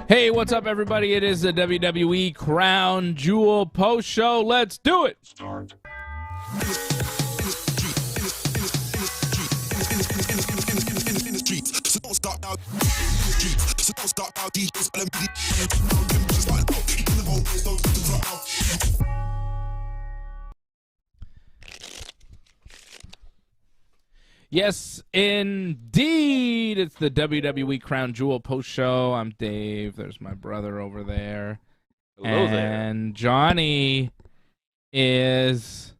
Hey, what's up, everybody? It is the WWE Crown Jewel post show. Let's do it. Start. Yes, indeed. It's the WWE Crown Jewel post show. I'm Dave. There's my brother over there. Hello there. And Johnny is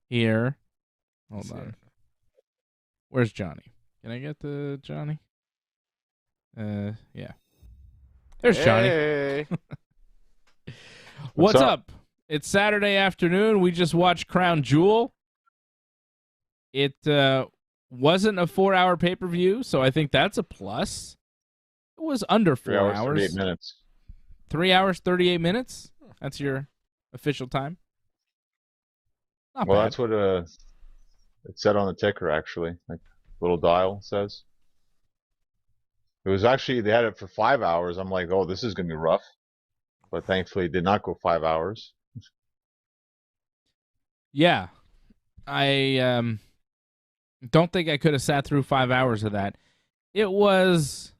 here. Hold on. Where's Johnny? Can I get to Johnny? Yeah. There's Johnny. Hey. What's up? It's Saturday afternoon. We just watched Crown Jewel. It wasn't a 4-hour pay-per-view, so I think that's a plus. It was under 4 hours. 3 hours, 38 minutes. 3 hours, 38 minutes? That's your official time? Not Well, bad. that's what it said on the ticker, actually. Like, little dial says. It was actually, they had it for 5 hours. I'm like, oh, this is going to be rough. But thankfully, it did not go 5 hours. Yeah. I don't think I could have sat through 5 hours of that. It was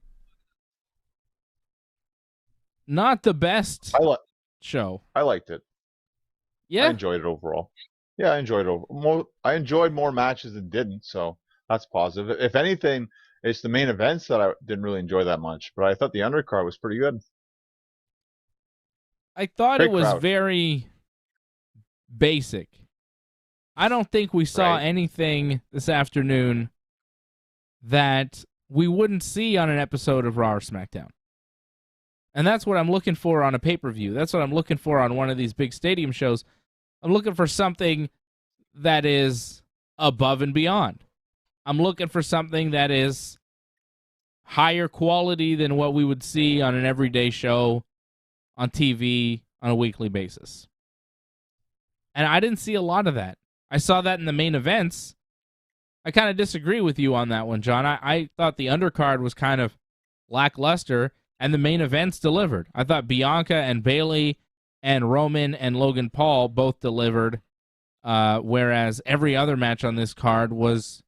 not the best show. I liked it. Yeah? I enjoyed it overall. Yeah, I enjoyed it. I enjoyed more matches than didn't, so that's positive. If anything, it's the main events that I didn't really enjoy that much, but I thought the undercard was pretty good. I thought Great it was crowd. very basic. I don't think we saw Right. anything this afternoon that we wouldn't see on an episode of Raw or SmackDown. And that's what I'm looking for on a pay-per-view. That's what I'm looking for on one of these big stadium shows. I'm looking for something that is above and beyond. I'm looking for something that is higher quality than what we would see on an everyday show on TV on a weekly basis. And I didn't see a lot of that. I saw that in the main events. I kind of disagree with you on that one, John. I thought the undercard was kind of lackluster, and the main events delivered. I thought Bianca and Bayley and Roman and Logan Paul both delivered, whereas every other match on this card was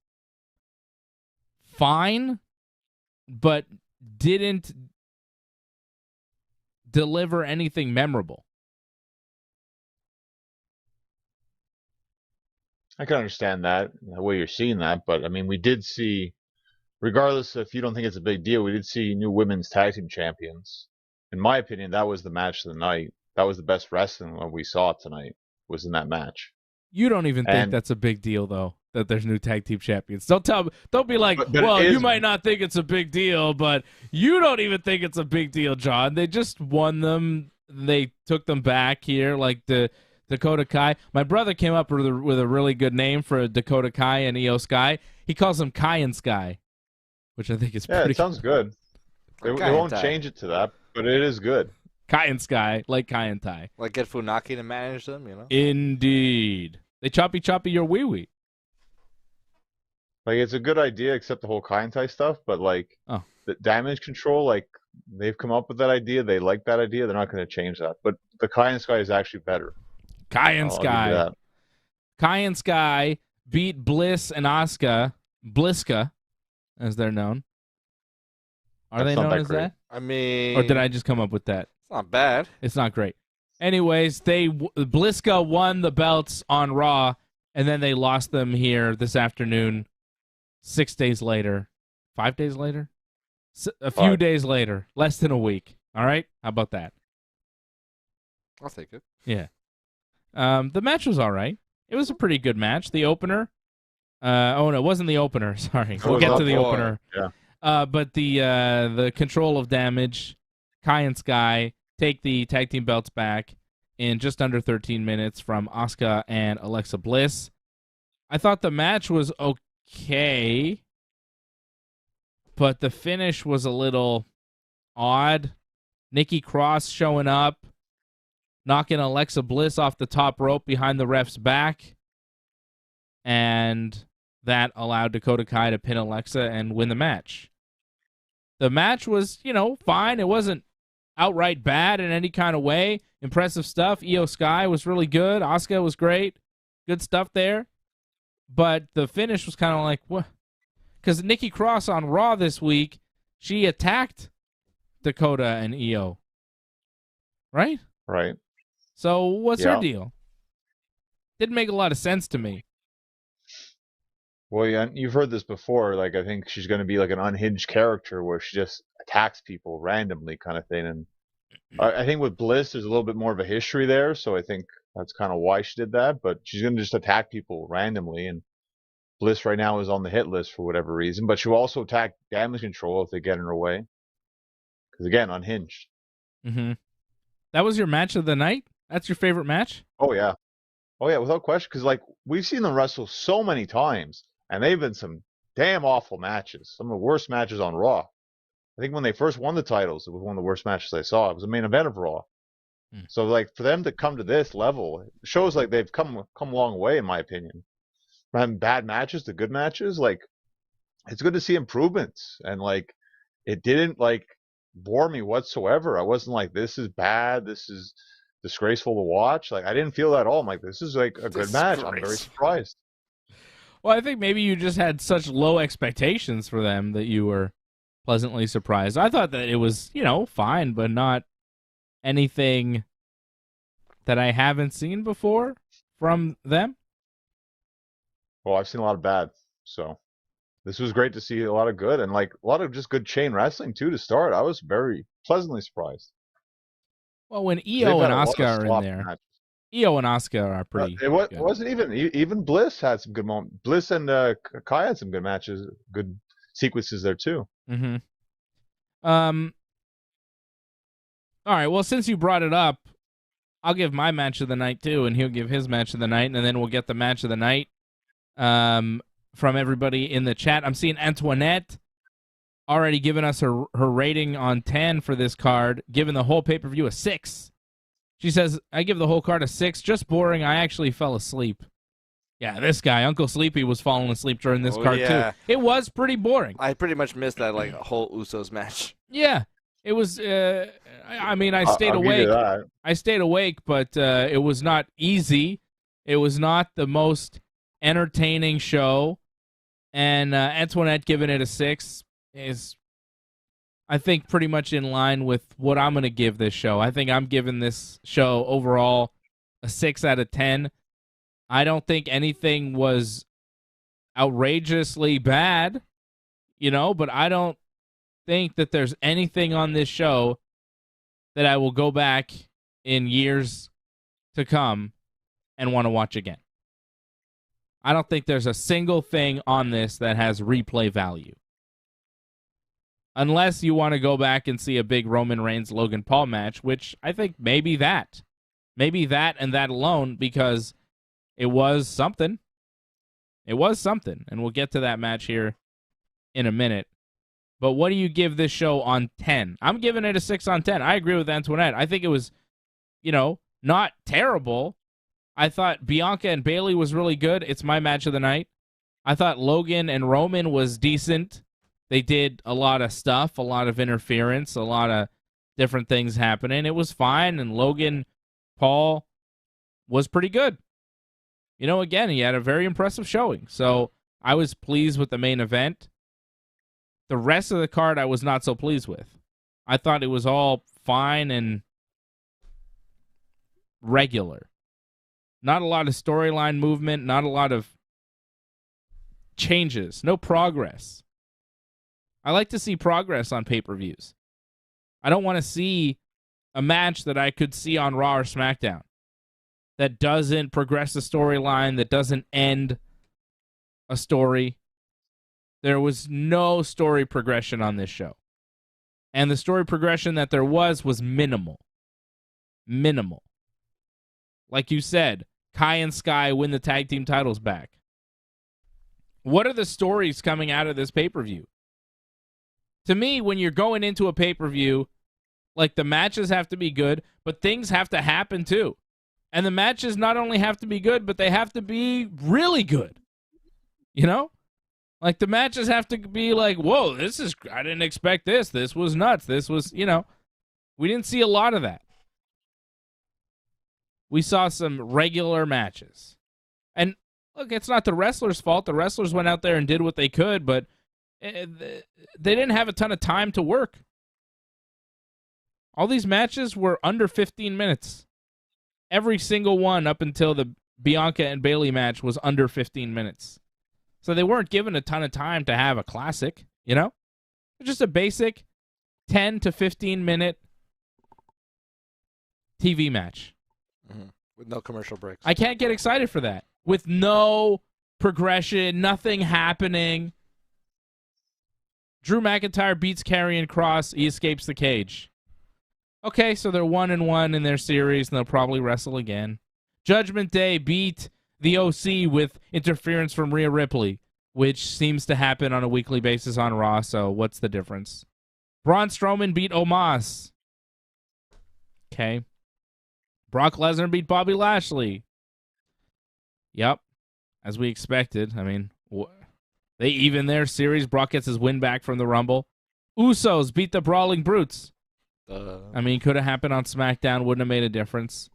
fine, but didn't deliver anything memorable. I can understand that, the way you're seeing that, but I mean, we did see, regardless if you don't think it's a big deal, we did see new women's tag team champions. In my opinion, that was the match of the night. That was the best wrestling we saw tonight, was in that match. You don't even think And- that's a big deal, though, that there's new tag team champions. Don't be like, But well, it you is- might not think it's a big deal, but you don't even think it's a big deal, John. They just won them. They took them back here, like the Dakota Kai. My brother came up with a really good name for Dakota Kai and Io Sky. He calls them Kai and Sky, which I think is Yeah, pretty it sounds good. They won't change it to that, but it is good. Kai and Sky, like Kai and Tai. Like get Funaki to manage them, you know? Indeed. They choppy your wee-wee. Like, it's a good idea, except the whole Kaientai stuff, but like, Oh. the damage control, like, they've come up with that idea, they like that idea, they're not going to change that. But the Kai and Sky is actually better. Kai and I'll give you Sky. that. Kai and Sky beat Bliss and Asuka, Bliska, as they're known. Are That's they not known that as great. that? I mean, Or did I just come up with that? It's not bad. It's not great. Anyways, Bliska won the belts on Raw, and then they lost them here this afternoon, 6 days later. 5 days later? A few 5. days later. Less than a week. All right? How about that? I'll take it. Yeah. The match was all right. It was a pretty good match. The opener. No, it wasn't the opener. Sorry. We'll was get not to the the opener. Yeah. But the control of damage, Kai and Sky take the tag team belts back in just under 13 minutes from Asuka and Alexa Bliss. I thought the match was okay, but the finish was a little odd. Nikki Cross showing up, knocking Alexa Bliss off the top rope behind the ref's back, and that allowed Dakota Kai to pin Alexa and win the match. The match was, fine. It wasn't outright bad in any kind of way. Impressive stuff. Io Sky was really good. Asuka was great. Good stuff there. But the finish was kind of like, what? Because Nikki Cross on Raw this week, she attacked Dakota and Io. Right? Right. So what's her deal? Didn't make a lot of sense to me. Well, yeah, you've heard this before. Like, I think she's going to be like an unhinged character where she just attacks people randomly, kind of thing. And I think with Bliss, there's a little bit more of a history there, so I think that's kind of why she did that. But she's going to just attack people randomly, and Bliss right now is on the hit list for whatever reason. But she'll also attack Damage Control if they get in her way. Because again, unhinged. Mm-hmm. That was your match of the night? That's your favorite match? Oh yeah, without question. Because like we've seen them wrestle so many times. And they've been some damn awful matches. Some of the worst matches on Raw. I think when they first won the titles, it was one of the worst matches I saw. It was the main event of Raw. So, like, for them to come to this level, it shows like they've come a long way, in my opinion. From having bad matches to good matches, like, it's good to see improvements. And, like, it didn't, like, bore me whatsoever. I wasn't like, this is bad, this is disgraceful to watch. Like, I didn't feel that at all. I'm like, this is, like, a good match. I'm very surprised. Well, I think maybe you just had such low expectations for them that you were pleasantly surprised. I thought that it was, fine, but not anything that I haven't seen before from them. Well, I've seen a lot of bad, so this was great to see a lot of good and like a lot of just good chain wrestling too to start. I was very pleasantly surprised. Well, when Io and Asuka are in there. Matches. Io and Asuka are pretty. It wasn't even Bliss had some good moments. Bliss and Kai had some good matches, good sequences there too. Mm-hmm. All right. Well, since you brought it up, I'll give my match of the night too, and he'll give his match of the night, and then we'll get the match of the night from everybody in the chat. I'm seeing Antoinette already giving us her rating on 10 for this card, giving the whole pay-per-view a 6. She says, I give the whole card a 6. Just boring. I actually fell asleep. Yeah, this guy, Uncle Sleepy, was falling asleep during this card, too. It was pretty boring. I pretty much missed that, like, whole Usos match. Yeah. It was, I stayed awake. I stayed awake, but it was not easy. It was not the most entertaining show. And Antoinette giving it a 6 is, I think, pretty much in line with what I'm going to give this show. I think I'm giving this show overall a 6 out of 10. I don't think anything was outrageously bad, but I don't think that there's anything on this show that I will go back in years to come and want to watch again. I don't think there's a single thing on this that has replay value. Unless you want to go back and see a big Roman Reigns-Logan Paul match, which I think maybe that. Maybe that and that alone, because it was something. It was something, and we'll get to that match here in a minute. But what do you give this show on 10? I'm giving it a 6 on 10. I agree with Antoinette. I think it was, not terrible. I thought Bianca and Bayley was really good. It's my match of the night. I thought Logan and Roman was decent. They did a lot of stuff, a lot of interference, a lot of different things happening. It was fine, and Logan Paul was pretty good. Again, he had a very impressive showing. So I was pleased with the main event. The rest of the card I was not so pleased with. I thought it was all fine and regular. Not a lot of storyline movement, not a lot of changes, no progress. I like to see progress on pay-per-views. I don't want to see a match that I could see on Raw or SmackDown that doesn't progress the storyline, that doesn't end a story. There was no story progression on this show. And the story progression that there was minimal. Minimal. Like you said, Kai and Sky win the tag team titles back. What are the stories coming out of this pay-per-view? To me, when you're going into a pay-per-view, like, the matches have to be good, but things have to happen too. And the matches not only have to be good, but they have to be really good. Like, the matches have to be like, whoa, I didn't expect this. This was nuts. This was, we didn't see a lot of that. We saw some regular matches. And look, it's not the wrestlers' fault. The wrestlers went out there and did what they could, but they didn't have a ton of time to work. All these matches were under 15 minutes. Every single one up until the Bianca and Bayley match was under 15 minutes. So they weren't given a ton of time to have a classic, Just a basic 10 to 15 minute TV match. Mm-hmm. With no commercial breaks. I can't get excited for that. With no progression, nothing happening. Drew McIntyre beats Karrion Kross. He escapes the cage. Okay, so they're 1-1 in their series, and they'll probably wrestle again. Judgment Day beat the OC with interference from Rhea Ripley, which seems to happen on a weekly basis on Raw, so what's the difference? Braun Strowman beat Omos. Okay. Brock Lesnar beat Bobby Lashley. Yep, as we expected. I mean, they even their series. Brock gets his win back from the Rumble. Usos beat the Brawling Brutes. I mean, could have happened on SmackDown. Wouldn't have made a difference.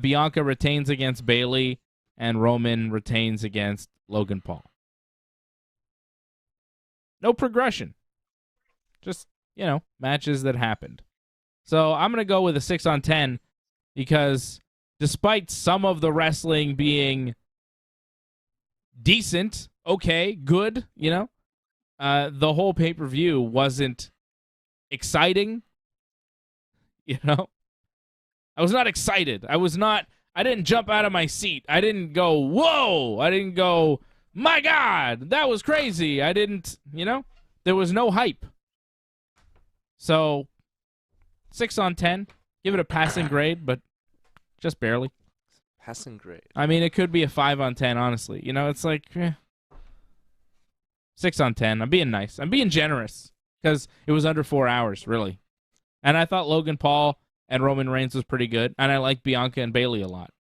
Bianca retains against Bayley, and Roman retains against Logan Paul. No progression. Just, matches that happened. So I'm going to go with a 6 on 10 because despite some of the wrestling being decent, okay, good, the whole pay-per-view wasn't exciting. I was not excited. I didn't jump out of my seat. I didn't go, whoa. I didn't go, my God, that was crazy. I didn't, there was no hype. So 6 on 10. Give it a passing grade, but just barely. Passing grade. I mean, it could be a 5 on 10, honestly. It's like 6 on 10. I'm being nice. I'm being generous because it was under 4 hours, really. And I thought Logan Paul and Roman Reigns was pretty good, and I like Bianca and Bayley a lot.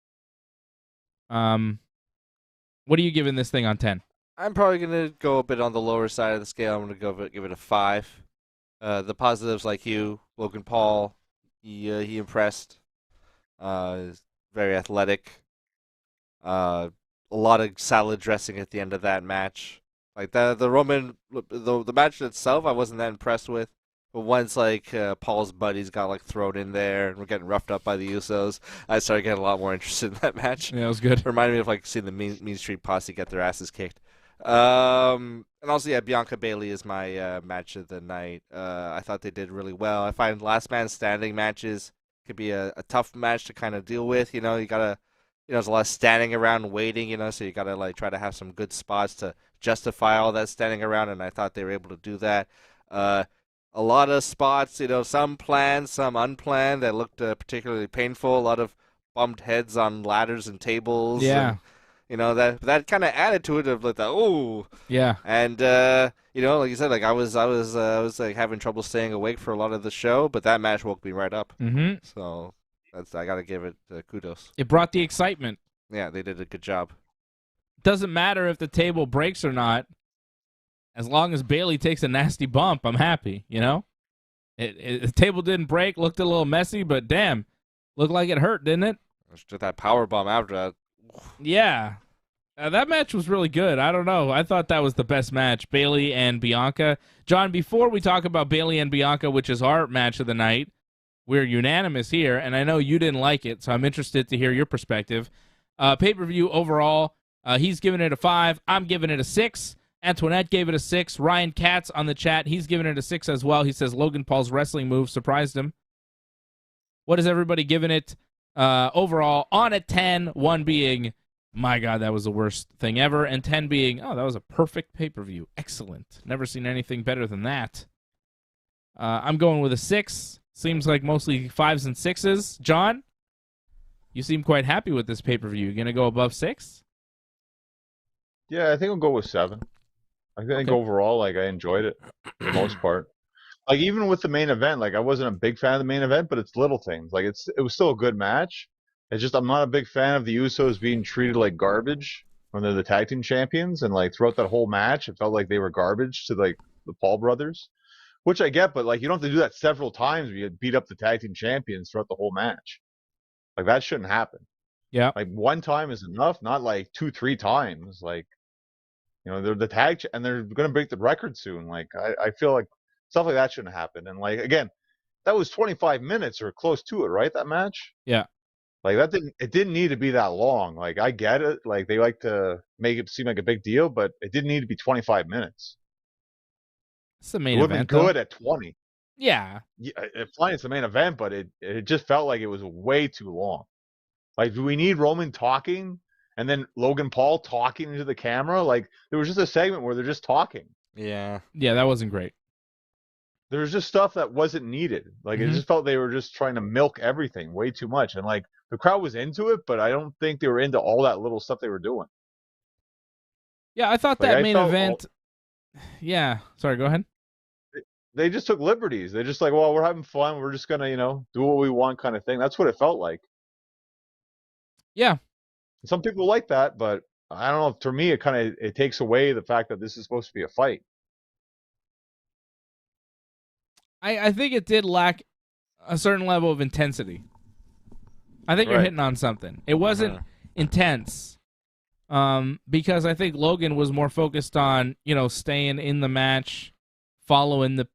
What are you giving this thing on 10? I'm probably going to go a bit on the lower side of the scale. I'm going to give it a 5. The positives, like you, Logan Paul, he impressed. He's very athletic. A lot of salad dressing at the end of that match. Like the Roman, the match itself, I wasn't that impressed with. But once Paul's buddies got thrown in there and were getting roughed up by the Usos, I started getting a lot more interested in that match. Yeah, it was good. Reminded me of seeing the Mean Street Posse get their asses kicked. And also, Bianca Bayley is my match of the night. I thought they did really well. I find last man standing matches could be a tough match to kind of deal with. You gotta, there's a lot of standing around waiting. So you gotta try to have some good spots to justify all that standing around. And I thought they were able to do that. A lot of spots, some planned, some unplanned that looked particularly painful. A lot of bumped heads on ladders and tables. Yeah. And, that kind of added to it of oh. Yeah. And like you said, I was having trouble staying awake for a lot of the show, but that match woke me right up. Mm-hmm. So I gotta give it kudos. It brought the excitement. Yeah, they did a good job. Doesn't matter if the table breaks or not. As long as Bayley takes a nasty bump, I'm happy, The table didn't break, looked a little messy, but damn, looked like it hurt, didn't it? Just that power bomb after that. Yeah. That match was really good. I don't know. I thought that was the best match, Bayley and Bianca. John, before we talk about Bayley and Bianca, which is our match of the night, we're unanimous here, and I know you didn't like it, so I'm interested to hear your perspective. Pay-per-view overall, he's giving it a 5. I'm giving it a 6. Antoinette gave it a 6. Ryan Katz on the chat, he's giving it a 6 as well. He says Logan Paul's wrestling move surprised him. What is everybody giving it overall on a 10? 1 being, my God, that was the worst thing ever, and 10 being, oh, that was a perfect pay-per-view. Excellent. Never seen anything better than that. I'm going with a 6. Seems like mostly 5s and 6s. John, you seem quite happy with this pay-per-view. You going to go above 6? Yeah, I think I'll go with 7. I think overall, I enjoyed it for the most part. Even with the main event, I wasn't a big fan of the main event, but it's little things. It was still a good match. It's just I'm not a big fan of the Usos being treated like garbage. when they're the tag team champions, and like throughout that whole match, it felt like they were garbage to like the Paul brothers, which I get, but like you don't have to do that several times. Where you beat up the tag team champions throughout the whole match. Like that shouldn't happen. Yeah. Like one time is enough, not like 2-3 times. Like, you know, they're the and they're gonna break the record soon. Like I feel like stuff like that shouldn't happen. And like again, that was 25 minutes or close to it, right? That match. Yeah. Like it didn't need to be that long. Like I get it. Like they like to make it seem like a big deal, but it didn't need to be 25 minutes. It's the main it event. Good at 20. Yeah. Yeah, fine, it's the main event, but it just felt like it was way too long. Like, do we need Roman talking and then Logan Paul talking into the camera? Like, there was just a segment where they're just talking. Yeah. Yeah, that wasn't great. There was just stuff that wasn't needed. Like, it just felt they were just trying to milk everything way too much. And, like, the crowd was into it, but I don't think they were into all that little stuff they were doing. Yeah, I thought that main event... Yeah. Sorry, go ahead. They just took liberties. They're just like, well, we're having fun. We're just going to, you know, do what we want kind of thing. That's what it felt like. Yeah. Some people like that, but I don't know. For me, it takes away the fact that this is supposed to be a fight. I think it did lack a certain level of intensity. I think you're hitting on something. It wasn't intense because I think Logan was more focused on, you know, staying in the match, following the,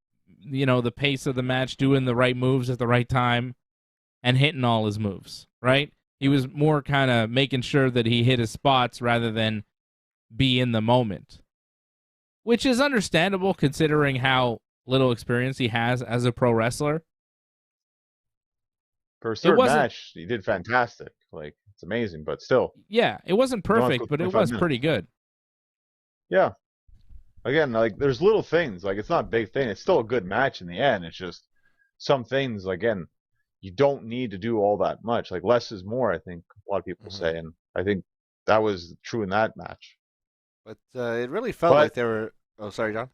you know, the pace of the match, doing the right moves at the right time, and hitting all his moves, right? He was more kind of making sure that he hit his spots rather than be in the moment, which is understandable considering how little experience he has as a pro wrestler. For a certain match, he did fantastic. Like, it's amazing, but still. Yeah, it wasn't perfect, but it was pretty good. Yeah. Again, like, there's little things. Like, it's not a big thing. It's still a good match in the end. It's just some things, again, you don't need to do all that much. Like, less is more, I think a lot of people say. And I think that was true in that match. But it really felt like they were... Oh, sorry, John?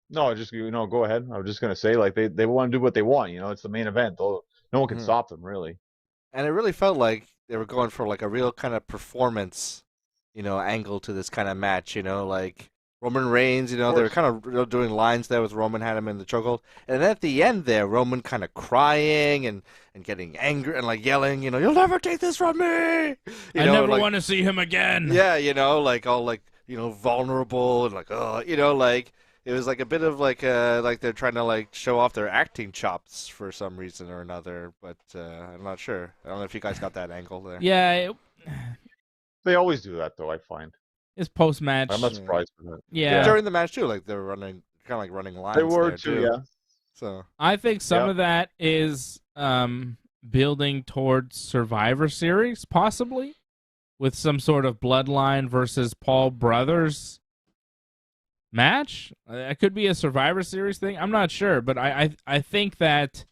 No, just, you know, go ahead. I was just going to say, like, they want to do what they want. You know, it's the main event. No one can stop them, really. And it really felt like they were going for, like, a real kind of performance, you know, angle to this kind of match, you know, like... Roman Reigns, you know, they were kind of doing lines there with Roman had him in the chokehold. And then at the end there, Roman kind of crying and getting angry and, like, yelling, you know, you'll never take this from me! I never want to see him again! Yeah, you know, like, all, like, you know, vulnerable and, like, oh, you know, like, it was, like, a bit of, like they're trying to, like, show off their acting chops for some reason or another. But I'm not sure. I don't know if you guys got that angle there. Yeah. They always do that, though, I find. It's post-match. I'm not surprised with that. Yeah. During the match, too, like, they were running, kind of like running lines. They were, too, yeah. So I think some of that is building towards Survivor Series, possibly, with some sort of Bloodline versus Paul Brothers match. It could be a Survivor Series thing. I'm not sure, but I think that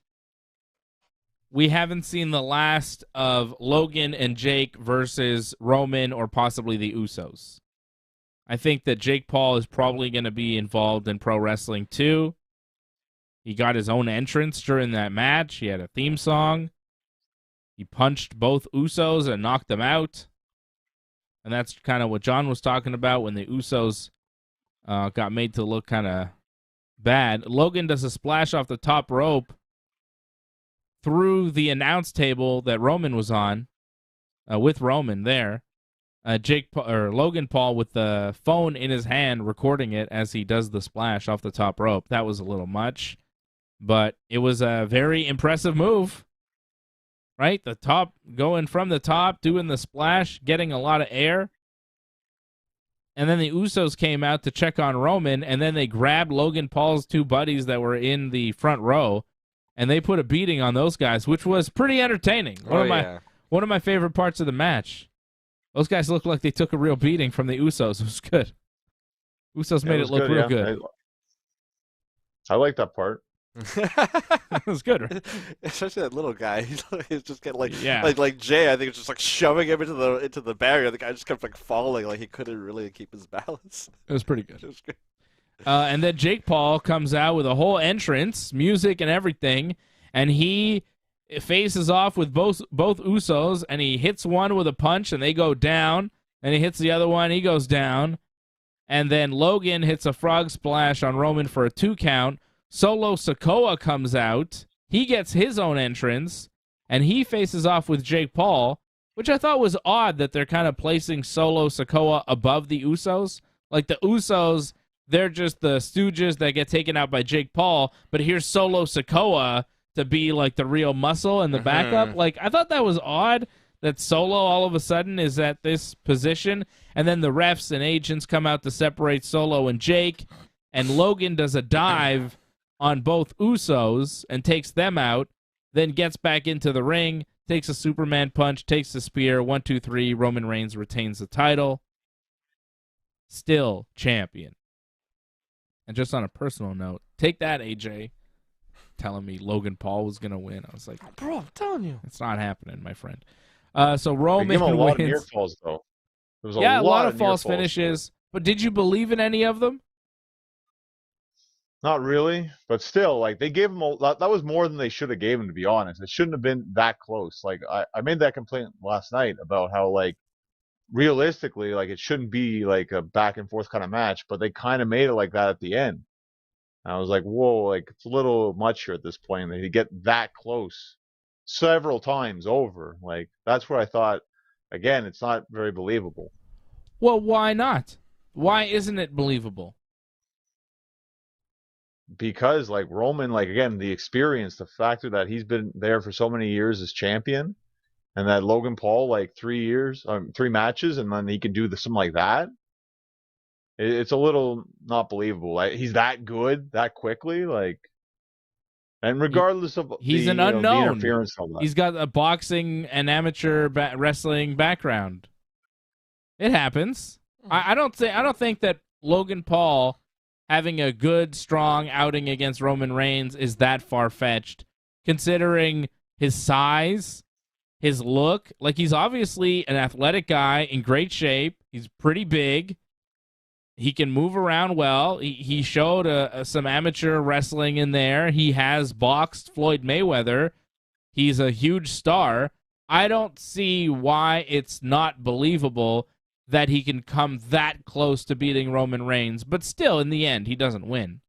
we haven't seen the last of Logan and Jake versus Roman or possibly the Usos. I think that Jake Paul is probably going to be involved in pro wrestling too. He got his own entrance during that match. He had a theme song. He punched both Usos and knocked them out. And that's kind of what John was talking about when the Usos got made to look kind of bad. Logan does a splash off the top rope through the announce table that Roman was on, with Roman there. Logan Paul with the phone in his hand recording it as he does the splash off the top rope. That was a little much, but it was a very impressive move, right? The top, going from the top, doing the splash, getting a lot of air. And then the Usos came out to check on Roman, and then they grabbed Logan Paul's two buddies that were in the front row, and they put a beating on those guys, which was pretty entertaining. One of my favorite parts of the match. Those guys looked like they took a real beating from the Usos. It was good. Usos made it look real good. I like that part. It was good, right? Especially that little guy. He's just getting like Jay. I think it's just like shoving him into the barrier. The guy just kept like falling, like he couldn't really keep his balance. It was pretty good. It was good. And then Jake Paul comes out with a whole entrance, music and everything, and he faces off with both Usos, and he hits one with a punch, and they go down. and he hits the other one. He goes down. And then Logan hits a frog splash on Roman for a 2 count. Solo Sikoa comes out. He gets his own entrance, and he faces off with Jake Paul, which I thought was odd that they're kind of placing Solo Sikoa above the Usos. Like the Usos, they're just the stooges that get taken out by Jake Paul, but here's Solo Sikoa to be like the real muscle and the backup. Like, I thought that was odd that Solo all of a sudden is at this position, and then the refs and agents come out to separate Solo and Jake, and Logan does a dive on both Usos and takes them out, then gets back into the ring, takes a Superman punch, takes the spear, 1, 2, 3, Roman Reigns retains the title. Still champion. And just on a personal note, take that, AJ, telling me Logan Paul was going to win. I was like, bro, I'm telling you. It's not happening, my friend. So Roman Give him a wins. lot of near falls, though. There was a lot of near false falls, finishes. But did you believe in any of them? Not really, but still, like, they gave him that was more than they should have gave him, to be honest. It shouldn't have been that close. Like, I made that complaint last night about how, like, realistically, like, it shouldn't be like a back and forth kind of match, but they kind of made it like that at the end. And I was like, whoa, like, it's a little much here at this point. They get that close several times over. Like, that's where I thought, again, it's not very believable. Well, why not? Why isn't it believable? Because, like, Roman, like, again, the experience, the factor that he's been there for so many years as champion, and that Logan Paul, like, 3 matches, and then he can do something like that. It's a little not believable. Like, he's that good that quickly, like, and regardless of he's an the unknown. interference and all that. He's got a boxing and amateur wrestling background. It happens. I don't think that Logan Paul having a good, strong outing against Roman Reigns is that far-fetched, considering his size, his look. Like, he's obviously an athletic guy in great shape. He's pretty big. He can move around well. He showed some amateur wrestling in there. He has boxed Floyd Mayweather. He's a huge star. I don't see why it's not believable that he can come that close to beating Roman Reigns. But still, in the end, he doesn't win.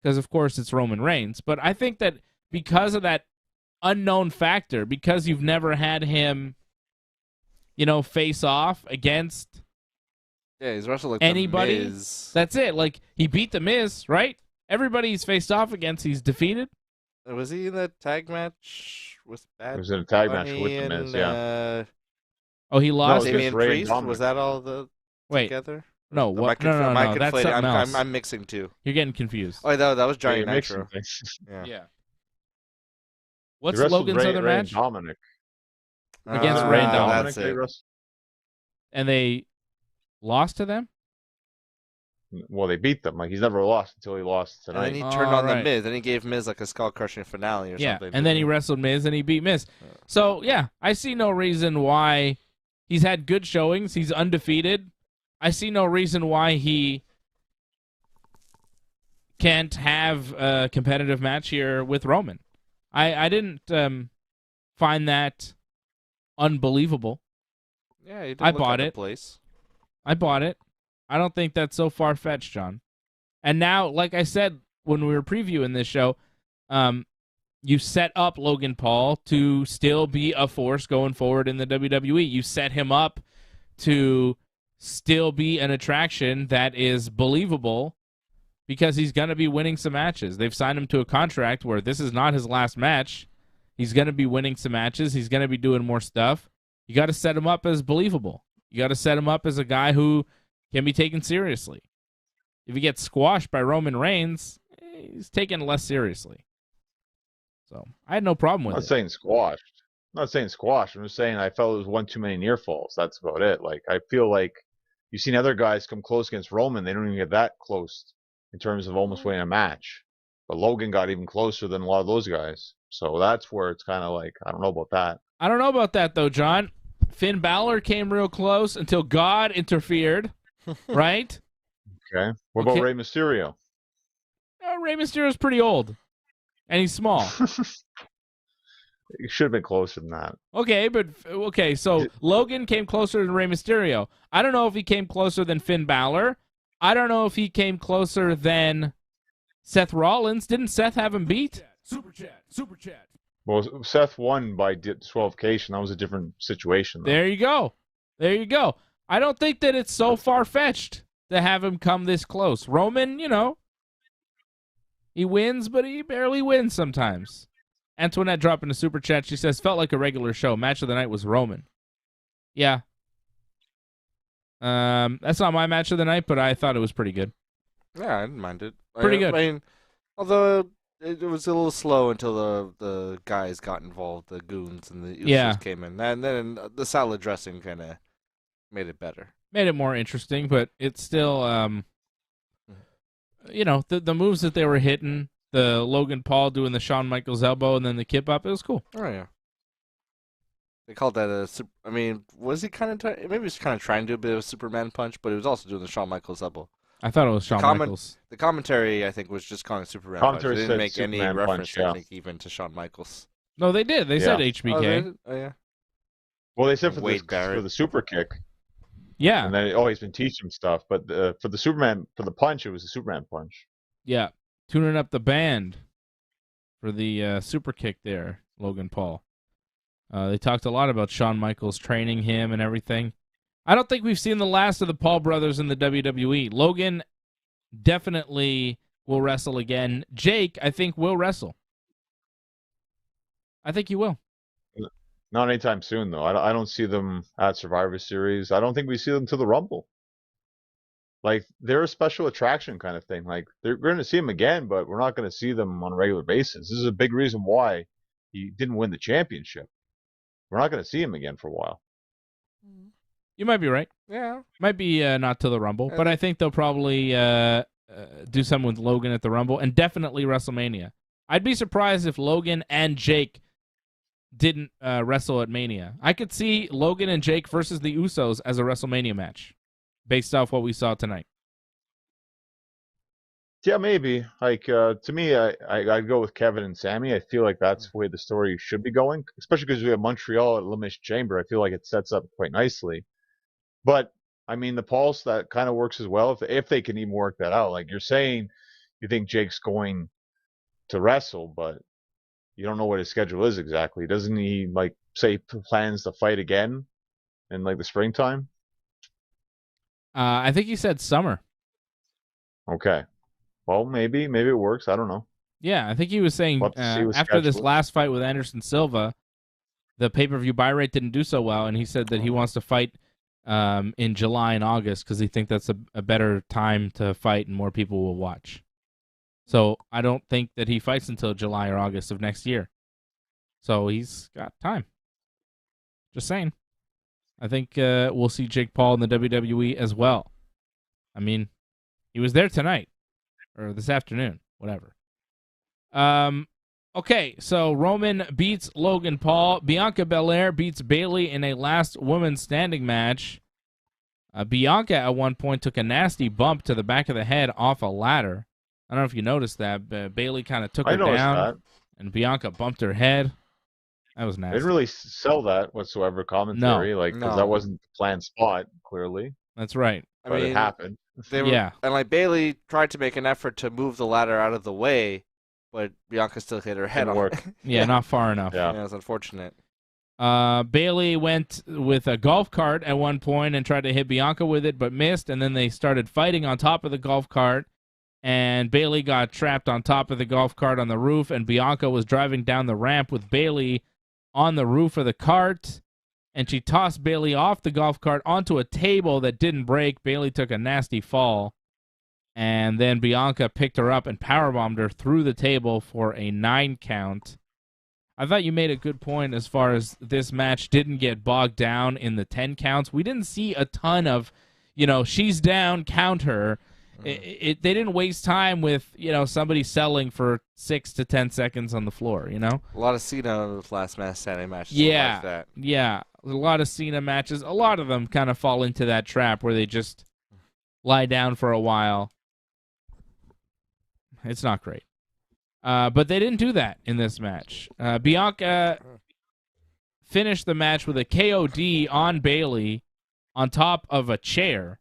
Because, of course, it's Roman Reigns. But I think that because of that unknown factor, because you've never had him, face off against... Yeah, he's wrestled like anybody. The Miz. That's it. Like, he beat The Miz, right? Everybody he's faced off against, he's defeated. Was he in that tag match with Bad He was in a tag match Bunny with The Miz, yeah. Oh, he lost? Damian Ray Priest? Dominic. Was that all together? No, what? No, that's something else. I'm mixing two. You're getting confused. Oh, that was Johnny Yeah, Nitro. Yeah. What's He wrestled Logan's Ray, other Ray match? And Dominic. Against Ray and Dominic. That's it. And they lost to them? Well, they beat them. Like, he's never lost until he lost And tonight. then he turned on right. the Miz. Then he gave Miz like a skull-crushing finale or Yeah, something. and then he wrestled Miz and he beat Miz. So, yeah, I see no reason why he's had good showings. He's undefeated. I see no reason why he can't have a competitive match here with Roman. I didn't find that unbelievable. Yeah, he did I look bought out of it. place. I bought it. I don't think that's so far-fetched, John. And now, like I said when we were previewing this show, you set up Logan Paul to still be a force going forward in the WWE. You set him up to still be an attraction that is believable because he's going to be winning some matches. They've signed him to a contract where this is not his last match. He's going to be winning some matches. He's going to be doing more stuff. You got to set him up as believable. You got to set him up as a guy who can be taken seriously. If he gets squashed by Roman Reigns, he's taken less seriously. So I had no problem with I'm it. not saying squashed. I'm not saying squashed. I'm just saying I felt it was one too many near falls. That's about it. Like, I feel like you've seen other guys come close against Roman. They don't even get that close in terms of almost winning a match. But Logan got even closer than a lot of those guys. So that's where it's kind of like, I don't know about that. I don't know about that, though, John. Finn Balor came real close until God interfered, right? Okay. What about Rey Mysterio? Rey Mysterio's pretty old, and he's small. It should have been closer than that. Okay, so Logan came closer than Rey Mysterio. I don't know if he came closer than Finn Balor. I don't know if he came closer than Seth Rollins. Didn't Seth have him beat? Super chat. Well, Seth won by disqualification. That was a different situation, though. There you go. I don't think that it's so far-fetched to have him come this close. Roman, he wins, but he barely wins sometimes. Antoinette dropping a super chat. She says, felt like a regular show. Match of the night was Roman. Yeah. That's not my match of the night, but I thought it was pretty good. Yeah, I didn't mind it. Pretty good. I mean, although it was a little slow until the guys got involved, the goons and the Usos came in. And then the salad dressing kind of made it better. Made it more interesting, but it's still, the moves that they were hitting, the Logan Paul doing the Shawn Michaels elbow and then the kip up, it was cool. Oh, yeah. They called that was he kind of, maybe he was kind of trying to do a bit of a Superman punch, but he was also doing the Shawn Michaels elbow. I thought it was Shawn Michaels. The commentary, I think, was just calling it Superman punch. They didn't make any reference, I think, even to Shawn Michaels. No, they did. They said HBK. Oh, yeah. Well, they said for the super kick. Yeah. And then, he's been teaching him stuff. But for the punch, it was a Superman punch. Yeah. Tuning up the band for the super kick there, Logan Paul. They talked a lot about Shawn Michaels training him and everything. I don't think we've seen the last of the Paul brothers in the WWE. Logan definitely will wrestle again. Jake, I think, will wrestle. I think he will. Not anytime soon, though. I don't see them at Survivor Series. I don't think we see them to the Rumble. Like, they're a special attraction kind of thing. Like, we're going to see them again, but we're not going to see them on a regular basis. This is a big reason why he didn't win the championship. We're not going to see him again for a while. You might be right. Yeah. Might be not to the Rumble, but I think they'll probably do something with Logan at the Rumble and definitely WrestleMania. I'd be surprised if Logan and Jake didn't wrestle at Mania. I could see Logan and Jake versus the Usos as a WrestleMania match based off what we saw tonight. Yeah, maybe. Like, to me, I'd go with Kevin and Sammy. I feel like that's the way the story should be going, especially because we have Montreal at Elimination Chamber. I feel like it sets up quite nicely. But, I mean, the Pulse, that kind of works as well, if they can even work that out. Like, you're saying you think Jake's going to wrestle, but you don't know what his schedule is exactly. Doesn't he, like, say plans to fight again in, like, the springtime? I think he said summer. Okay. Well, maybe it works. I don't know. Yeah, I think he was saying after this last fight with Anderson Silva, the pay-per-view buy rate didn't do so well, and he said that he wants to fight in July and August because he thinks that's a better time to fight and more people will watch. So I don't think that he fights until July or August of next year. So he's got time. Just saying. I think we'll see Jake Paul in the WWE as well. I mean, he was there tonight. Or this afternoon, whatever. Okay, so Roman beats Logan Paul. Bianca Belair beats Bayley in a last woman standing match. Bianca at one point took a nasty bump to the back of the head off a ladder. I don't know if you noticed that, but Bayley kind of took her down, and Bianca bumped her head. That was nasty. They didn't really sell that whatsoever commentary, because that wasn't the planned spot, clearly. That's right. But it happened. And like Bayley tried to make an effort to move the ladder out of the way, but Bianca still hit her head on it. Yeah, not far enough. Yeah, it was unfortunate. Bayley went with a golf cart at one point and tried to hit Bianca with it, but missed, and then they started fighting on top of the golf cart, and Bayley got trapped on top of the golf cart on the roof, and Bianca was driving down the ramp with Bayley on the roof of the cart, and she tossed Bayley off the golf cart onto a table that didn't break. Bayley took a nasty fall, and then Bianca picked her up and powerbombed her through the table for a 9 count. I thought you made a good point as far as this match didn't get bogged down in the 10 counts. We didn't see a ton of, she's down, count her. They didn't waste time with, somebody selling for 6 to 10 seconds on the floor, A lot of Cena last man standing matches. Yeah, like that. Yeah. A lot of Cena matches. A lot of them kind of fall into that trap where they just lie down for a while. It's not great. But they didn't do that in this match. Bianca finished the match with a KOD on Bayley on top of a chair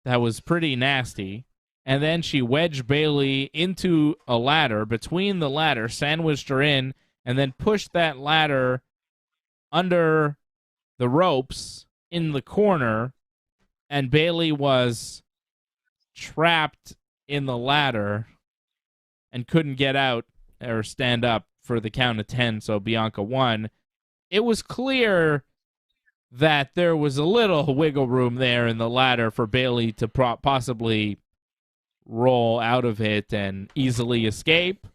that was pretty nasty. And then she wedged Bayley into a ladder, between the ladder, sandwiched her in, and then pushed that ladder under the ropes in the corner, and Bayley was trapped in the ladder and couldn't get out or stand up for the count of 10, so Bianca won. It was clear that there was a little wiggle room there in the ladder for Bayley to possibly roll out of it and easily escape.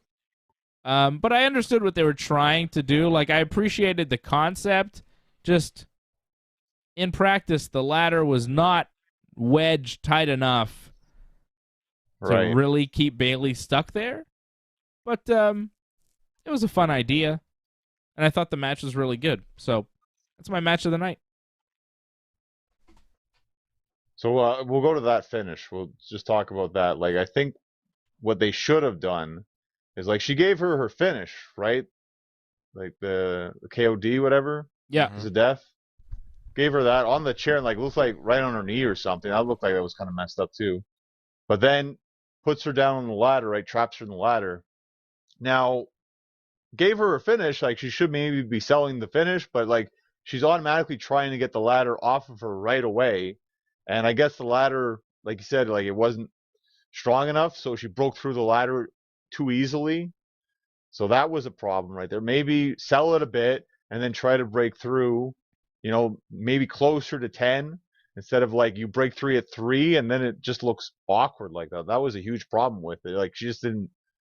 But I understood what they were trying to do. Like, I appreciated the concept. Just in practice, the ladder was not wedged tight enough to really keep Bayley stuck there. But it was a fun idea, and I thought the match was really good. So that's my match of the night. So we'll go to that finish. We'll just talk about that. Like, I think what they should have done is, like, she gave her finish, right? Like the KOD, whatever. Yeah. Is it death? Gave her that on the chair, and like looked like right on her knee or something. That looked like that was kind of messed up too. But then puts her down on the ladder, right? Traps her in the ladder. Now, gave her a finish. Like, she should maybe be selling the finish, but like she's automatically trying to get the ladder off of her right away. And I guess the ladder, like you said, like it wasn't strong enough, so she broke through the ladder too easily. So that was a problem right there. Maybe sell it a bit and then try to break through, you know, maybe closer to 10 instead of like you break 3 at 3 and then it just looks awkward like that. That was a huge problem with it. Like, she just didn't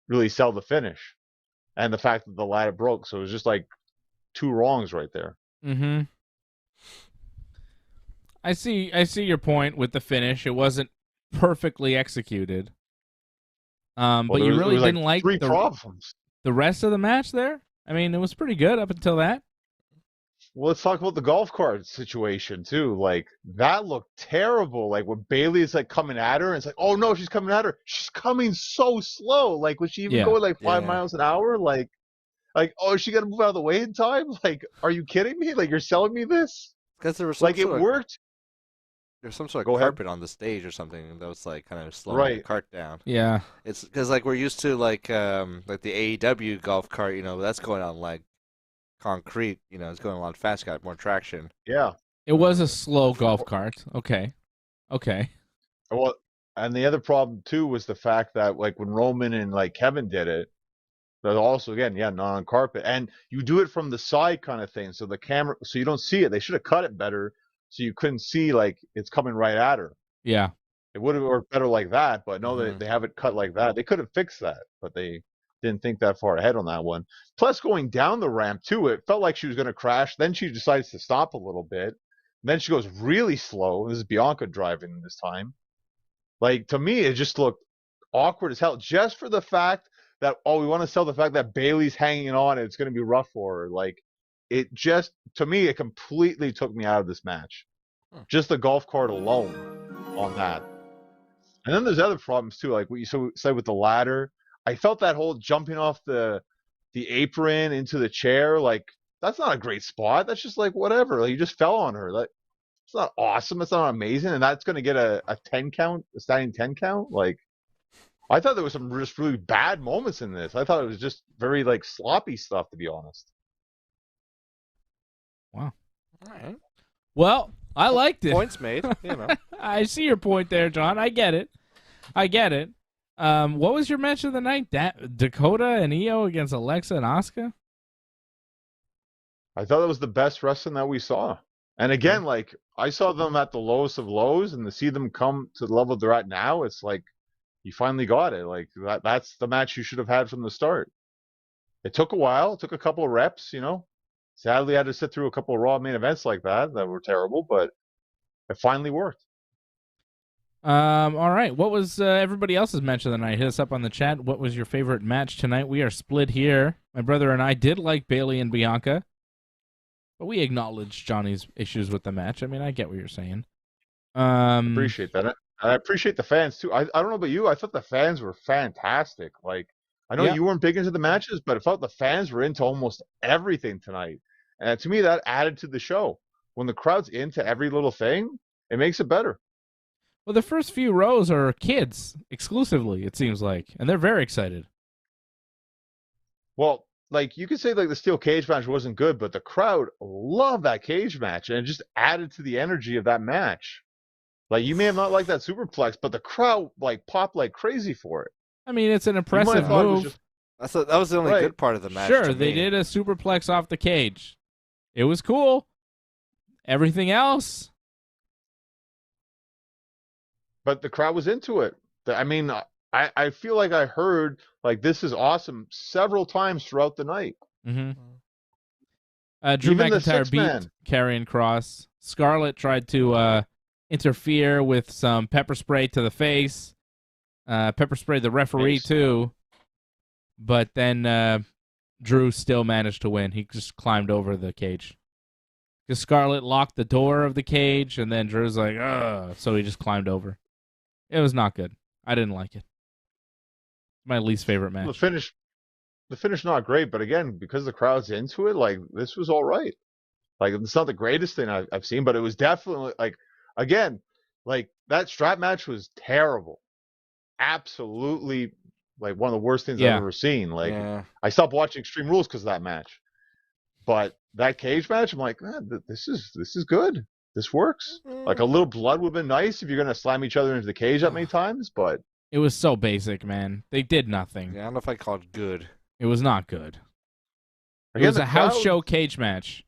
really sell the finish and the fact that the ladder broke. So it was just like 2 wrongs right there. Mm-hmm. I see your point with the finish. It wasn't perfectly executed. But you really didn't like 3 problems. The rest of the match there? I mean, it was pretty good up until that. Well, let's talk about the golf cart situation too. Like, that looked terrible. Like, when Bayley is like coming at her, and it's like, oh no, she's coming at her. She's coming so slow. Like, was she even going like 5 miles an hour? Like, oh, is she gonna move out of the way in time? Like, are you kidding me? Like, you're selling me this? Because there was like, it worked. There's some sort of carpet on the stage or something that was like kind of slowing the cart down. Yeah, it's because like we're used to like the AEW golf cart, you know, that's going on like concrete, you know, it's going a lot faster, got more traction. Yeah, it was a slow golf cart. Okay. Well, and the other problem too was the fact that like when Roman and like Kevin did it, but also again, not on carpet, and you do it from the side kind of thing, so the camera, so you don't see it. They should have cut it better. So you couldn't see, like, it's coming right at her. Yeah. It would have worked better like that, but no, they have it cut like that. They could have fixed that, but they didn't think that far ahead on that one. Plus, going down the ramp, too, it felt like she was going to crash. Then she decides to stop a little bit. Then she goes really slow. This is Bianca driving this time. Like, to me, it just looked awkward as hell, just for the fact that, we want to sell the fact that Bayley's hanging on and it's going to be rough for her. Like, it just, to me, it completely took me out of this match. Just the golf cart alone on that. And then there's other problems too, like what you said with the ladder. I felt that whole jumping off the apron into the chair, like, that's not a great spot. That's just like whatever. Like, you just fell on her. Like, it's not awesome. It's not amazing. And that's going to get a 10 count, a standing 10 count. Like, I thought there was some just really bad moments in this. I thought it was just very like sloppy stuff, to be honest. Wow. All right. Well, I liked it. Points made, you know. I see your point there, John. I get it. What was your match of the night? Dakota and Io against Alexa and Asuka? I thought it was the best wrestling that we saw. And again, like, I saw them at the lowest of lows, and to see them come to the level they're at now, it's like, you finally got it. Like, that's the match you should have had from the start. It took a while. It took a couple of reps, you know. Sadly, I had to sit through a couple of Raw main events like that were terrible, but it finally worked. All right. What was everybody else's match of the night? Hit us up on the chat. What was your favorite match tonight? We are split here. My brother and I did like Bayley and Bianca, but we acknowledge Johnny's issues with the match. I mean, I get what you're saying. Appreciate that. I appreciate the fans too. I don't know about you. I thought the fans were fantastic. Like, I know Yeah. you weren't big into the matches, but it felt the fans were into almost everything tonight. And to me, that added to the show. When the crowd's into every little thing, it makes it better. Well, the first few rows are kids exclusively, it seems like, and they're very excited. Well, like you could say like the steel cage match wasn't good, but the crowd loved that cage match, and it just added to the energy of that match. Like you may have not liked that superplex, but the crowd like popped like crazy for it. I mean, it's an You might impressive have thought it was move. just That was the only Right. good part of the match. Sure, to they me. did a superplex off the cage. It was cool. Everything else, but the crowd was into it. I mean, I feel like I heard like this is awesome several times throughout the night. Drew Even the McIntyre beat six-man. Karrion Kross. Scarlett tried to interfere with some pepper spray to the face. Pepper sprayed the referee Face. too. But then Drew still managed to win. He just climbed over the cage. Because Scarlett locked the door of the cage, and then Drew's like, ugh. So he just climbed over. It was not good. I didn't like it. My least favorite match. The finish not great, but again, because the crowd's into it, like this was all right. Like it's not the greatest thing I've seen, but it was definitely like again, like that strap match was terrible. Absolutely, like one of the worst things Yeah. I've ever seen. Like Yeah. I stopped watching Extreme Rules because of that match. But that cage match, I'm like, man, this is good. This works. Like a little blood would have been nice if you're gonna slam each other into the cage that many times, but It was so basic, man. They did nothing. Yeah, I don't know if I call it good. It was not good. It again, was the a house crowd- show cage match.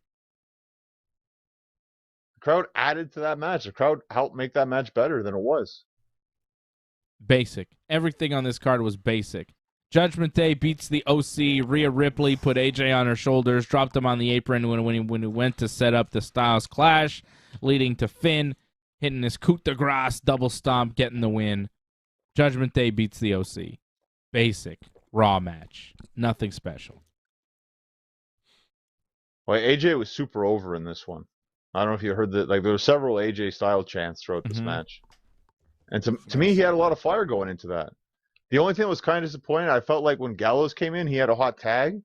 The crowd added to that match. The crowd helped make that match better than it was. Basic. Everything on this card was basic. Judgment Day beats the OC. Rhea Ripley put AJ on her shoulders, dropped him on the apron when he went to set up the Styles Clash, leading to Finn hitting his coup de grace, double stomp, getting the win. Judgment Day beats the OC. Basic. Raw match. Nothing special. Well, AJ was super over in this one. I don't know if you heard that. Like there were several AJ style chants throughout this Mhm. match, and to me, he had a lot of fire going into that. The only thing that was kind of disappointing, I felt like when Gallows came in, he had a hot tag,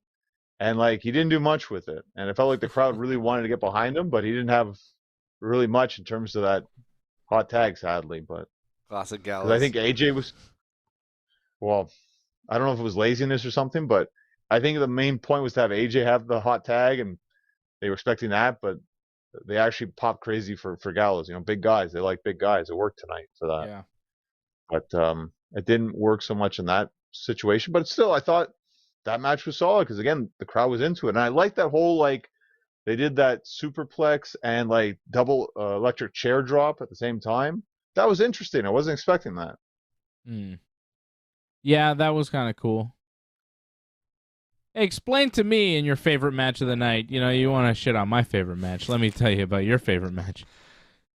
and like he didn't do much with it, and it felt like the crowd really wanted to get behind him, but he didn't have really much in terms of that hot tag, sadly. But Classic 'cause Gallows. I think AJ was, well, I don't know if it was laziness or something, but I think the main point was to have AJ have the hot tag, and they were expecting that, but they actually popped crazy for Gallows. You know, big guys. They like big guys. It worked tonight for that. Yeah. But it didn't work so much in that situation. But still, I thought that match was solid because again, the crowd was into it, and I like that whole like they did that superplex and like double electric chair drop at the same time. That was interesting. I wasn't expecting that. Yeah, that was kind of cool. Hey, explain to me in your favorite match of the night. You know, you want to shit on my favorite match. Let me tell you about your favorite match.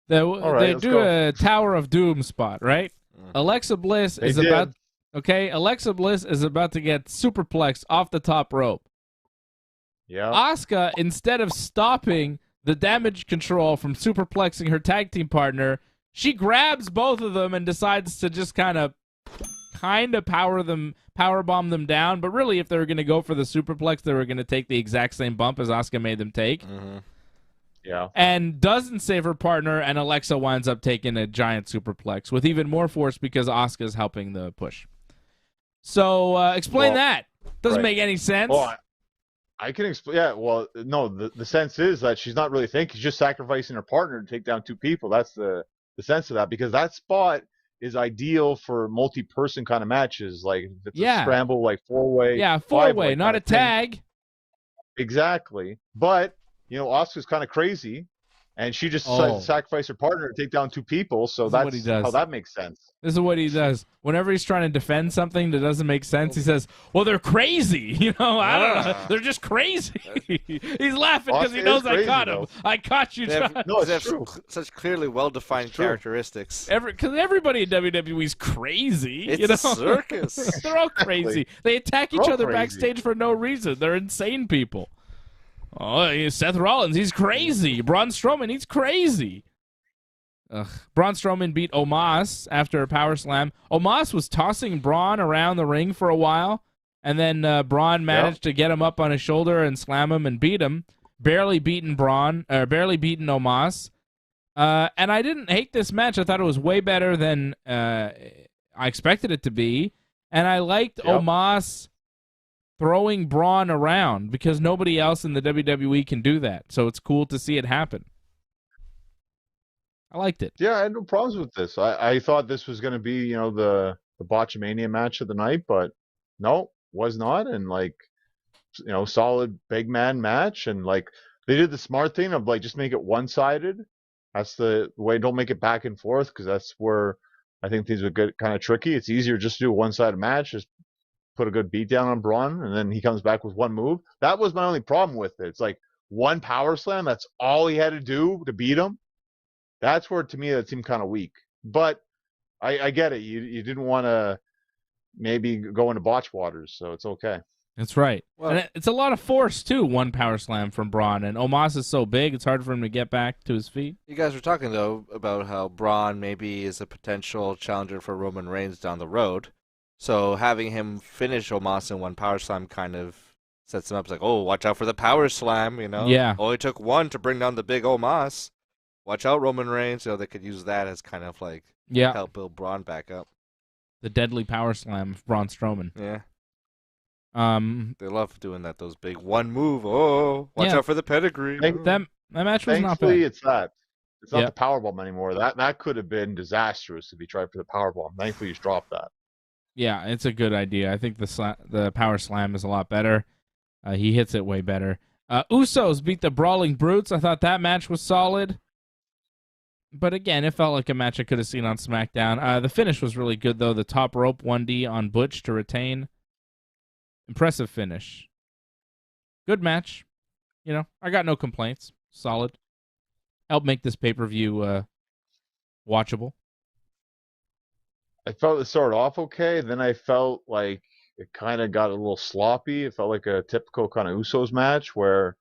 They let's do go. a Tower of Doom spot, right? Alexa Bliss They is did. about Alexa Bliss is about to get superplexed off the top rope. Yeah. Asuka, instead of stopping the damage control from superplexing her tag team partner, she grabs both of them and decides to just kind of powerbomb them down. But really, if they were going to go for the superplex, they were going to take the exact same bump as Asuka made them take. Yeah. And doesn't save her partner, and Alexa winds up taking a giant superplex with even more force because Asuka's helping the push. So explain that. Doesn't right. make any sense. Well, I can explain. Yeah. Well, no. The sense is that she's not really thinking. She's just sacrificing her partner to take down two people. That's the sense of that, because that spot is ideal for multi-person kind of matches. Like if it's a scramble, like four-way. Yeah, four-way, not a tag. Exactly. But you know, Asuka's kind of crazy, and she just decides to sacrifice her partner to take down two people. So that's what he does. how that makes sense. This is what he does. Whenever he's trying to defend something that doesn't make sense, he says, well, they're crazy. You know, I don't know. They're just crazy. He's laughing because he knows I caught him. I caught you, John. No, they it's have true. Such clearly well-defined characteristics. Because everybody in WWE is crazy. It's you know? a circus. They're all crazy. They attack each all other crazy. backstage for no reason. They're insane people. Oh, Seth Rollins, he's crazy. Braun Strowman, he's crazy. Braun Strowman beat Omos after a power slam. Omos was tossing Braun around the ring for a while, And then Braun managed to get him up on his shoulder and slam him and beat him. Barely beaten Omos. And I didn't hate this match. I thought it was way better than I expected it to be. And I liked Omos throwing Braun around because nobody else in the WWE can do that. So it's cool to see it happen. I liked it. Yeah, I had no problems with this. I thought this was going to be, the Botchamania match of the night, but no, was not. And solid big man match. And they did the smart thing of just make it one-sided. That's the way. Don't make it back and forth because that's where I think things would get kind of tricky. It's easier just to do a one-sided match. Just put a good beat down on Braun, and then he comes back with one move. That was my only problem with it. It's one power slam. That's all he had to do to beat him. That's where, to me, that seemed kind of weak. But I get it. You didn't want to maybe go into botch waters, so it's okay. That's right. Well, and it's a lot of force, too, one power slam from Braun. And Omos is so big, it's hard for him to get back to his feet. You guys were talking, though, about how Braun maybe is a potential challenger for Roman Reigns down the road. So having him finish Omos in one power slam kind of sets him up. It's like, oh, watch out for the power slam, Yeah. Only took one to bring down the big Omos. Watch out, Roman Reigns. They could use that as kind of help build Braun back up. The deadly power slam of Braun Strowman. Yeah. They love doing that. Those big one move. Oh, watch out for the pedigree. That match was not bad. Thankfully, it's not the powerbomb anymore. That could have been disastrous if he tried for the powerbomb. Thankfully, he's dropped that. Yeah, it's a good idea. I think the power slam is a lot better. He hits it way better. Usos beat the Brawling Brutes. I thought that match was solid. But again, it felt like a match I could have seen on SmackDown. The finish was really good, though. The top rope 1D on Butch to retain. Impressive finish. Good match. I got no complaints. Solid. Helped make this pay-per-view watchable. I felt it started off okay. Then I felt like it kind of got a little sloppy. It felt like a typical kind of Usos match where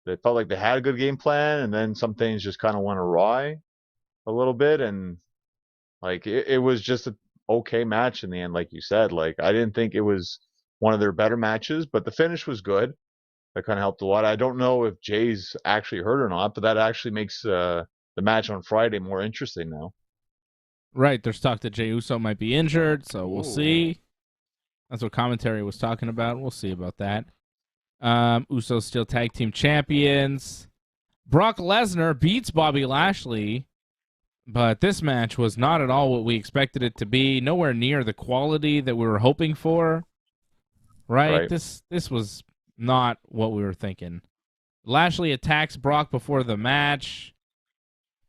they felt like they had a good game plan, and then some things just kind of went awry a little bit. And it was just an okay match in the end, like you said. I didn't think it was one of their better matches, but the finish was good. That kind of helped a lot. I don't know if Jay's actually hurt or not, but that actually makes the match on Friday more interesting now. Right, there's talk that Jey Uso might be injured, so we'll see. That's what commentary was talking about. We'll see about that. Usos still tag team champions. Brock Lesnar beats Bobby Lashley, but this match was not at all what we expected it to be. Nowhere near the quality that we were hoping for. Right? This was not what we were thinking. Lashley attacks Brock before the match.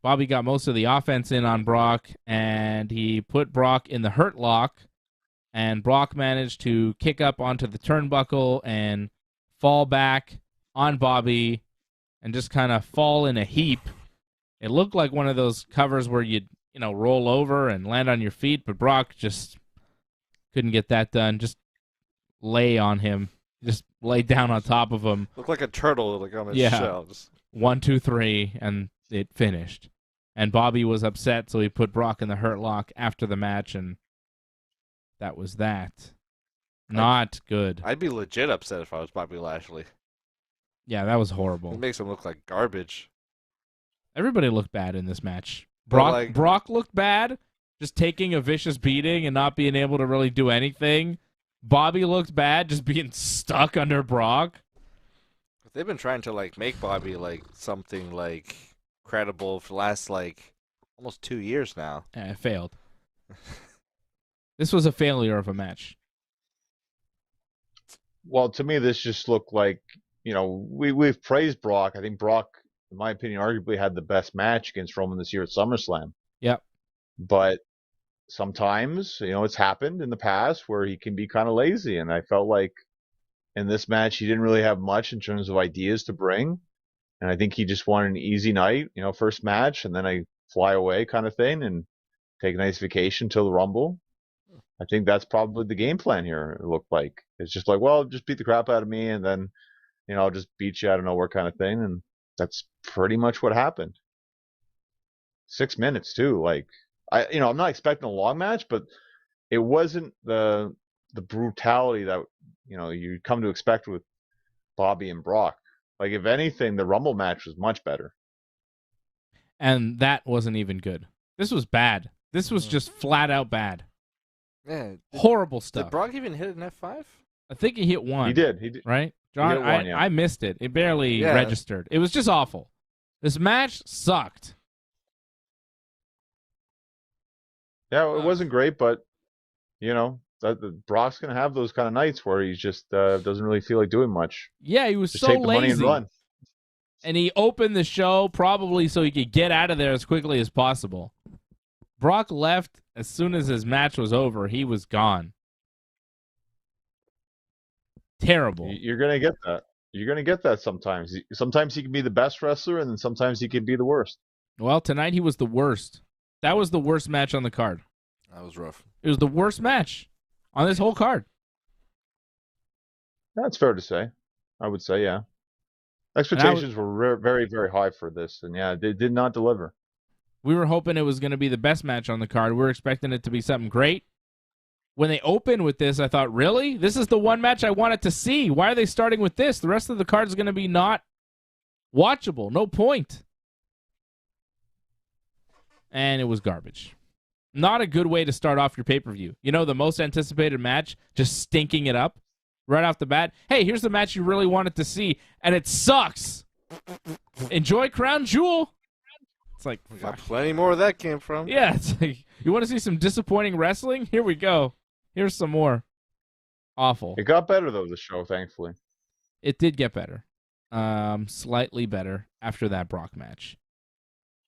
Bobby got most of the offense in on Brock, and he put Brock in the hurt lock, and Brock managed to kick up onto the turnbuckle and fall back on Bobby and just kind of fall in a heap. It looked like one of those covers where you'd, roll over and land on your feet, but Brock just couldn't get that done. Just lay on him. Just lay down on top of him. Looked like a turtle on his shell. 1, 2, 3, and it finished. And Bobby was upset, so he put Brock in the hurt lock after the match, and that was that. Not good. I'd be legit upset if I was Bobby Lashley. Yeah, that was horrible. It makes him look like garbage. Everybody looked bad in this match. Brock looked bad, just taking a vicious beating and not being able to really do anything. Bobby looked bad, just being stuck under Brock. They've been trying to make Bobby something credible for the last almost 2 years now. Yeah, it failed. This was a failure of a match. Well, to me, this just looked like, we've praised Brock. I think Brock, in my opinion, arguably had the best match against Roman this year at SummerSlam. Yep. But sometimes, it's happened in the past where he can be kind of lazy. And I felt like in this match, he didn't really have much in terms of ideas to bring. And I think he just wanted an easy night, first match, and then I fly away kind of thing and take a nice vacation till the Rumble. I think that's probably the game plan here, it looked like. It's just just beat the crap out of me, and then, I'll just beat you out of nowhere kind of thing. And that's pretty much what happened. 6 minutes, too. I'm not expecting a long match, but it wasn't the the brutality that you come to expect with Bobby and Brock. Like, if anything, the Rumble match was much better. And that wasn't even good. This was bad. This was just flat out bad. Yeah. Horrible stuff. Did Brock even hit an F5? I think he hit one. He did. Right? John, hit one, yeah. I missed it. It barely registered. It was just awful. This match sucked. Yeah, it wasn't great, but Brock's gonna have those kind of nights where he just doesn't really feel like doing much. Yeah, he was Just so take the money and lazy. run. And he opened the show probably so he could get out of there as quickly as possible. Brock left as soon as his match was over. He was gone. Terrible. You're gonna get that. You're gonna get that sometimes. Sometimes he can be the best wrestler, and then sometimes he can be the worst. Well, tonight he was the worst. That was the worst match on the card. That was rough. It was the worst match on this whole card. That's fair to say. I would say, yeah. Expectations were very, very high for this, and yeah, they did not deliver. We were hoping it was going to be the best match on the card. We were expecting it to be something great. When they opened with this, I thought, really? This is the one match I wanted to see. Why are they starting with this? The rest of the card is going to be not watchable. No point. And it was garbage. Not a good way to start off your pay-per-view. You know, the most anticipated match, just stinking it up right off the bat. Hey, here's the match you really wanted to see, and it sucks. Enjoy Crown Jewel. It's like, We got plenty more where that came from. yeah, it's like, you want to see some disappointing wrestling? Here we go. Here's some more. Awful. It got better though, the show, thankfully. It did get better. Slightly better after that Brock match.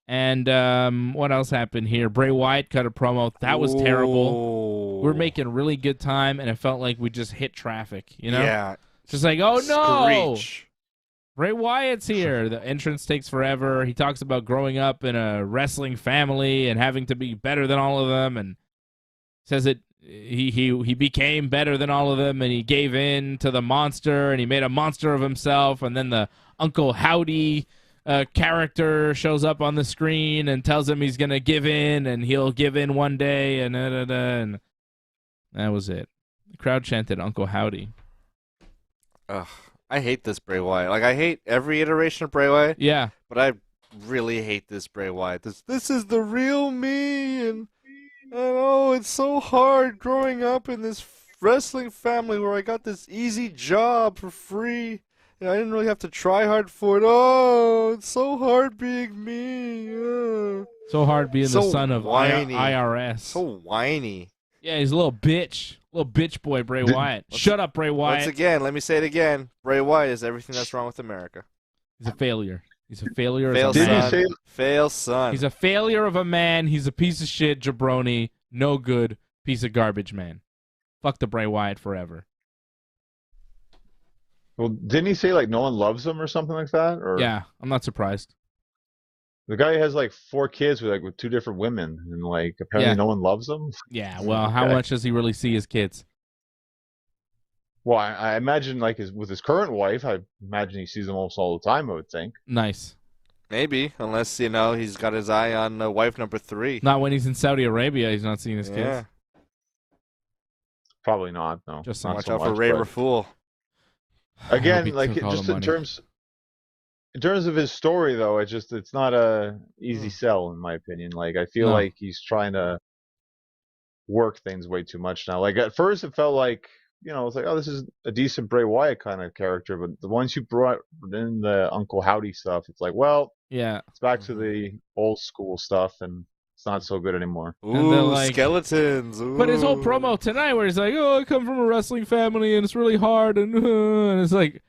And what else happened here? Bray Wyatt cut a promo. That was terrible. We were making really good time, and it felt like we just hit traffic, you know? Yeah. Just like, oh, no! Screech. Bray Wyatt's here. The entrance takes forever. He talks about growing up in a wrestling family and having to be better than all of them, and says that he became better than all of them, and he gave in to the monster, and he made a monster of himself, and then the Uncle Howdy character shows up on the screen and tells him he's going to give in, and he'll give in one day, and and that was it. The crowd chanted Uncle Howdy. Ugh, I hate this Bray Wyatt. Like, I hate every iteration of Bray Wyatt. Yeah. But I really hate this Bray Wyatt. This is the real me, and oh, it's so hard growing up in this wrestling family where I got this easy job for free. And I didn't really have to try hard for it. Oh, it's so hard being me. So hard being the So son of whiny. IRS. So whiny. Yeah, he's a little bitch. Little bitch boy, Bray Wyatt. Shut up, Bray Wyatt. Once again, let me say it again. Bray Wyatt is everything that's wrong with America. He's a failure. He's a failure Fail as a Did man. you say Fail son. He's a failure of a man. He's a piece of shit jabroni. No good piece of garbage man. Fuck the Bray Wyatt forever. Well, didn't he say like no one loves him or something like that? Or Yeah, I'm not surprised. the guy has like 4 kids with 2 different women, and like apparently Yeah. no one loves him. Yeah, well, how Okay. much does he really see his kids? Well, I imagine like with his current wife, I imagine he sees them almost all the time. I would think. Nice. Maybe, unless, he's got his eye on wife number 3. Not when he's in Saudi Arabia, he's not seeing his kids. Yeah. Probably not. No. Just not Watch so out for much, Ray but- Raful. I hope Again, he like took all just the in money. terms of his story, though, it's not a easy sell in my opinion. Like I feel No. like he's trying to work things way too much now. Like at first, it felt like it's like, oh, this is a decent Bray Wyatt kind of character, but once you brought in the Uncle Howdy stuff, it's like, well, Yeah. it's back to the old school stuff, and it's not so good anymore. And they're Ooh, like- skeletons. But his whole Ooh. promo tonight where he's like, oh, I come from a wrestling family and it's really hard and it's like,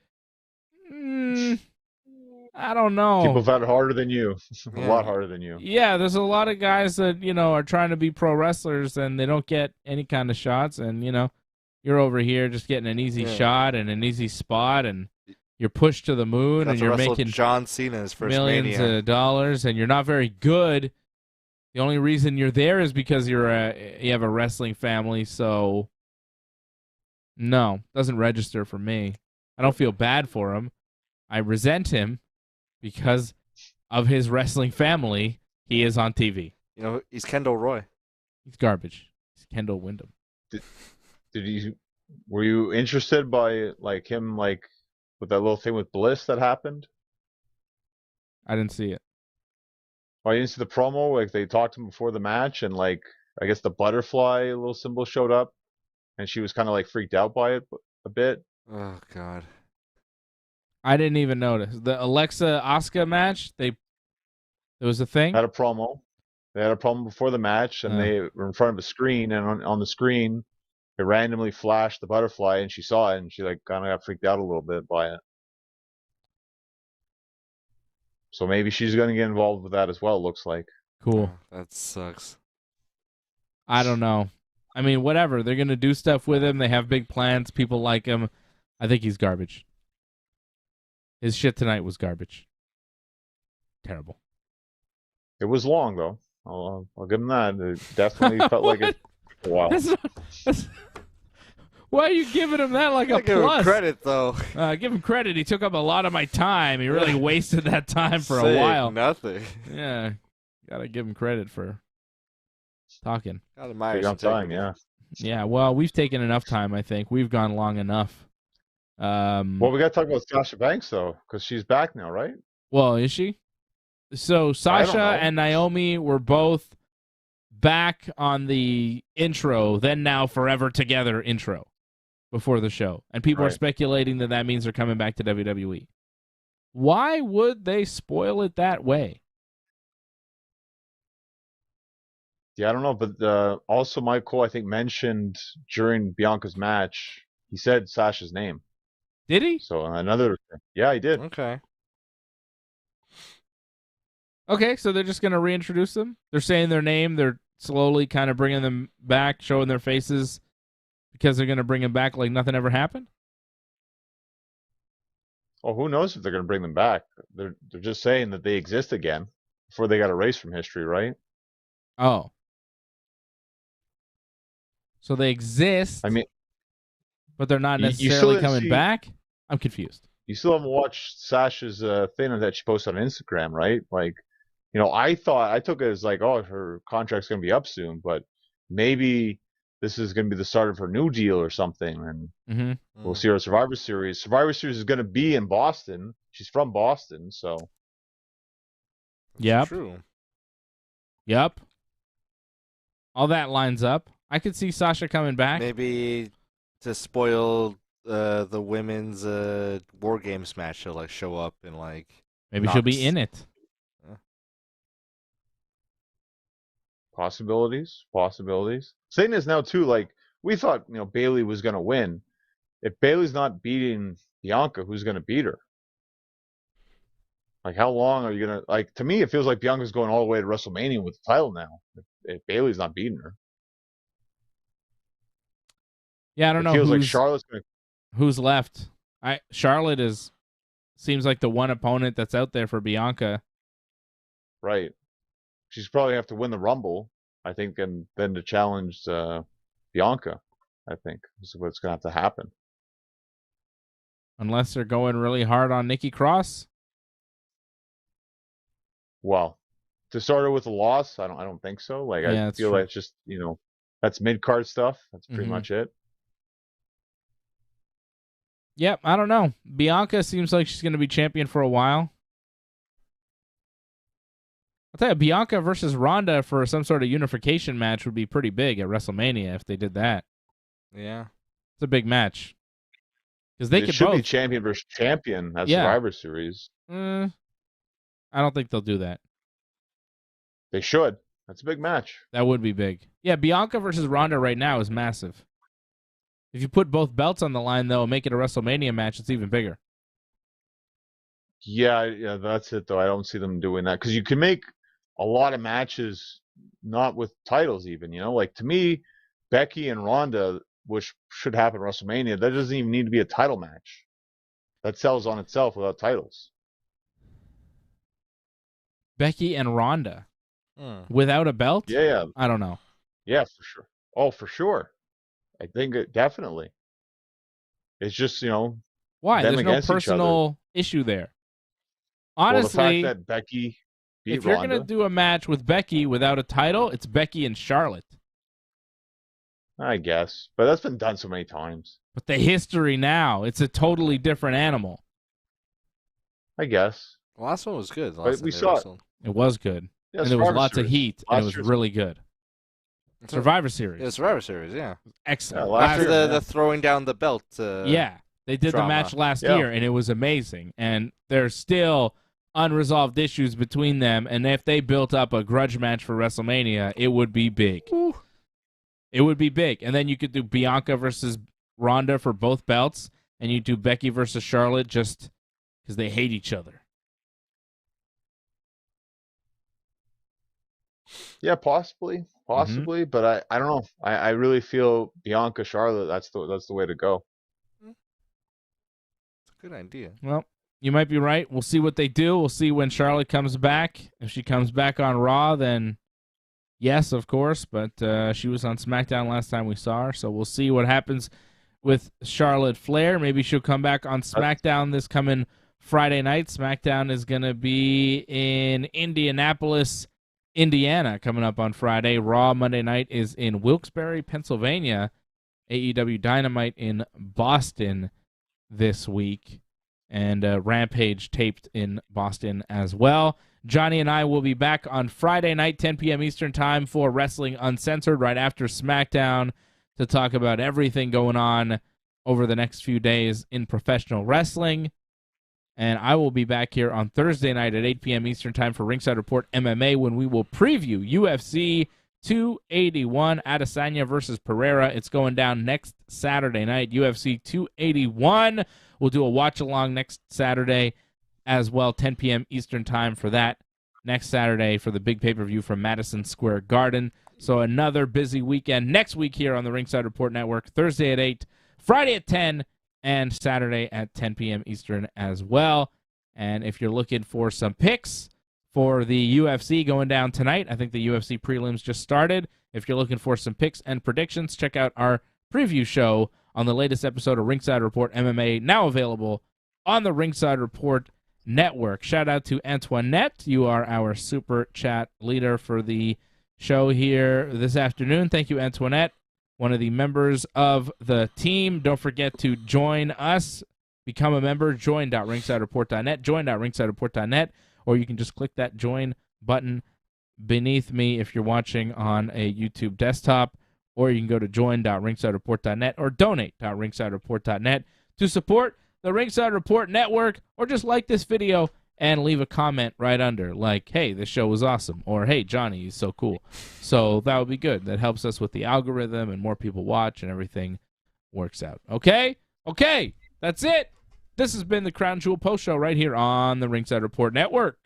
I don't know. People have had it harder than you, a Yeah. lot harder than you. Yeah, there's a lot of guys that, are trying to be pro wrestlers and they don't get any kind of shots. And, you're over here just getting an easy Yeah. shot and an easy spot and you're pushed to the moon Got and to you're wrestle making John Cena his first millions Mania. of dollars and you're not very good. The only reason you're there is because you have a wrestling family. So, no, doesn't register for me. I don't feel bad for him. I resent him because of his wrestling family. He is on TV. He's Kendall Roy. He's garbage. He's Kendall Windham. Did you Were you interested by like him like with that little thing with Bliss that happened? I didn't see it. Oh, you didn't see the promo? Like they talked to him before the match, and like I guess the butterfly little symbol showed up, and she was kind of like freaked out by it a bit. Oh God. I didn't even notice the Alexa Asuka match. There was a thing. Had a promo. They had a promo before the match, and they were in front of a screen, and on the screen, it randomly flashed the butterfly, and she saw it, and she like kind of got freaked out a little bit by it. So maybe she's going to get involved with that as well. Looks like. Cool. Oh, that sucks. I don't know. I mean, whatever. They're gonna do stuff with him. They have big plans. People like him. I think he's garbage. His shit tonight was garbage. Terrible. It was long though. I'll give him that. It definitely felt like it. Wow. Why are you giving him that like a Give him plus? credit though. Give him credit. He took up a lot of my time. He really wasted that time for a Say while. Nothing. Yeah, gotta give him credit for talking. Got admire Take some on time, technique. yeah. Yeah, well, we've taken enough time. I think we've gone long enough. Well, we got to talk about Sasha Banks though, because she's back now, right? Well, is she? So Sasha know. and Naomi were both back on the intro, then now forever together intro before the show. And people are Right. speculating that means they're coming back to WWE. Why would they spoil it that way? Yeah, I don't know, but also Mike Cole, I think, mentioned during Bianca's match, he said Sasha's name. Did he? So yeah, he did. Okay. Okay, so they're just going to reintroduce them? They're saying their name. They're slowly kind of bringing them back, showing their faces because they're going to bring them back like nothing ever happened? Well, who knows if they're going to bring them back? They're just saying that they exist again before they got erased from history, right? Oh. So they exist, I mean, but they're not you still necessarily didn't coming see- back? I'm confused. you still haven't watched Sasha's thing that she posted on Instagram, right? Like, I took it as like, oh, her contract's going to be up soon, but maybe this is going to be the start of her new deal or something, and Mm-hmm. we'll see her at Survivor Series. Survivor Series is going to be in Boston. She's from Boston, so Yep. True. Yep. All that lines up. I could see Sasha coming back. Maybe to spoil the women's War Games match, she'll like show up and like. Maybe she'll be Knox. in it. possibilities. Thing is now too, like we thought, Bailey was going to win. If Bailey's not beating Bianca, who's going to beat her? Like, how long are you going to, like, to me, it feels like Bianca's going all the way to WrestleMania with the title now. If Bailey's not beating her. Yeah, I don't It know feels like who's, Charlotte's going to, who's left. Charlotte seems like the one opponent that's out there for Bianca. right. She's probably have to win the Rumble, I think, and then to challenge Bianca, I think, is what's going to have to happen. Unless they're going really hard on Nikki Cross. Well, to start her with a loss, I don't think so. Like, Yeah, I that's feel true. like it's just, that's mid-card stuff. That's pretty Mhm. much it. Yep, I don't know. Bianca seems like she's going to be champion for a while. I'll tell you, Bianca versus Ronda for some sort of unification match would be pretty big at WrestleMania if they did that. Yeah. It's a big match. Because they It could should be both. champion versus champion at Yeah. Survivor Series. I don't think they'll do that. They should. That's a big match. That would be big. Yeah, Bianca versus Ronda right now is massive. If you put both belts on the line, though, and make it a WrestleMania match, it's even bigger. Yeah, that's it, though. I don't see them doing that. Because you can make a lot of matches not with titles even, Like, to me, Becky and Ronda, which should happen at WrestleMania, that doesn't even need to be a title match. That sells on itself without titles. Becky and Ronda Hmm. without a belt? Yeah. I don't know. Yeah, for sure. Oh, for sure. I think definitely. It's just, Why? them There's no against each personal issue there. well, the Honestly, fact that Becky beat if you're Ronda. going to do a match with Becky without a title, it's Becky and Charlotte. I guess, but that's been done so many times. But the history now, it's a totally different animal. I guess. The last one was good. The But last we time they saw it. wrestled. It was good. Yeah, And there was Survivor lots of Series. heat, and it Last was year's- really good. Survivor Series. Yeah, Survivor Series, yeah. Excellent. Yeah, last After year, the throwing down the belt. Yeah, they did drama. the match last Yeah. year, and it was amazing. And there's still unresolved issues between them. And if they built up a grudge match for WrestleMania, it would be big. Ooh. It would be big. And then you could do Bianca versus Ronda for both belts, and you do Becky versus Charlotte just because they hate each other. Yeah, possibly, but I don't know. I really feel Bianca Charlotte. That's the way to go. It's a good idea. Well, you might be right. We'll see what they do. We'll see when Charlotte comes back. If she comes back on Raw, then yes, of course. But she was on SmackDown last time we saw her, so we'll see what happens with Charlotte Flair. Maybe she'll come back on SmackDown this coming Friday night. SmackDown is going to be in Indianapolis, Indiana, coming up on Friday. Raw Monday night is in Wilkes-Barre, Pennsylvania. AEW Dynamite in Boston this week. And Rampage taped in Boston as well. Johnny and I will be back on Friday night, 10 p.m. Eastern Time, for Wrestling Uncensored right after SmackDown to talk about everything going on over the next few days in professional wrestling. And I will be back here on Thursday night at 8 p.m. Eastern Time for Ringside Report MMA, when we will preview UFC 281, Adesanya versus Pereira. It's going down next Saturday night, UFC 281. We'll do a watch-along next Saturday as well, 10 p.m. Eastern Time for that next Saturday for the big pay-per-view from Madison Square Garden. So another busy weekend next week here on the Ringside Report Network, Thursday at 8, Friday at 10, and Saturday at 10 p.m. Eastern as well. And if you're looking for some picks for the UFC going down tonight, I think the UFC prelims just started. If you're looking for some picks and predictions, check out our preview show on the latest episode of Ringside Report MMA, now available on the Ringside Report Network. Shout out to Antoinette. You are our super chat leader for the show here this afternoon. Thank you, Antoinette, one of the members of the team. Don't forget to join us. Become a member. Join.ringsidereport.net. Join.ringsidereport.net. Or you can just click that join button beneath me if you're watching on a YouTube desktop. Or you can go to join.ringsidereport.net or donate.ringsidereport.net to support the Ringside Report Network, or just like this video and leave a comment right under, like, hey, this show was awesome, or hey, Johnny is so cool. So that would be good. That helps us with the algorithm, and more people watch, and everything works out. Okay, that's it. This has been the Crown Jewel Post Show right here on the Ringside Report Network.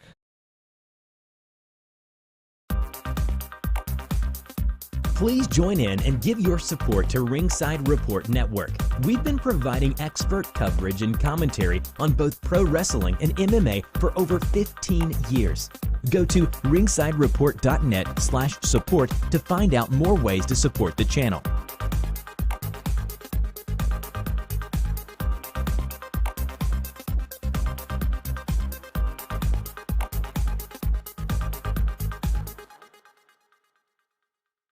Please join in and give your support to Ringside Report Network. We've been providing expert coverage and commentary on both pro wrestling and MMA for over 15 years. Go to ringsidereport.net/support to find out more ways to support the channel.